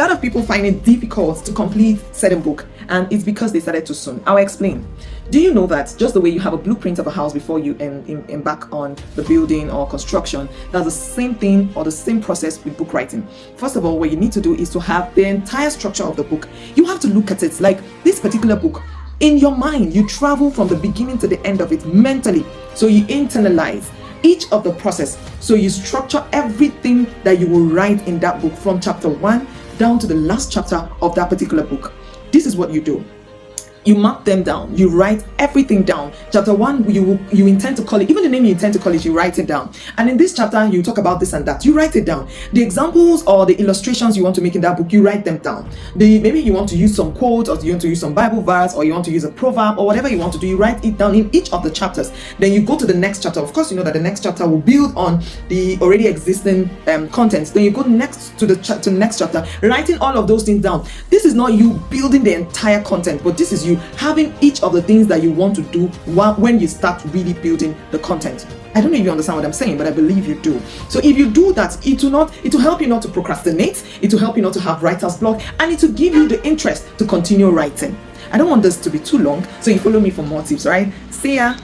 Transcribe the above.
A lot of people find it difficult to complete certain book, and it's because they started too soon. I'll explain. Do you know that just the way you have a blueprint of a house before you embark on the building or construction, that's the same thing or the same process with book writing? First of all, what you need to do is to have the entire structure of the book. You have to look at it like this particular book. In your mind, you travel from the beginning to the end of it mentally. So you internalize each of the process. So you structure everything that you will write in that book from chapter 1 down to the last chapter of that particular book. This is what you do. You mark them down. You write everything down. Chapter 1, you intend to call it, even the name you intend to call it, you write it down. And in this chapter, you talk about this and that. You write it down. The examples or the illustrations you want to make in that book, you write them down. Maybe you want to use some quote, or you want to use some Bible verse, or you want to use a proverb, or whatever you want to do, you write it down in each of the chapters. Then you go to the next chapter. Of course, you know that the next chapter will build on the already existing contents. Then you go next to the next chapter, writing all of those things down. This is not you building the entire content, but this is you having each of the things that you want to do when you start really building the content. I don't know if you understand what I'm saying, but I believe you do. So if you do that, it will help you not to procrastinate, it will help you not to have writer's block, and it will give you the interest to continue writing. I don't want this to be too long, so you follow me for more tips, right? See ya.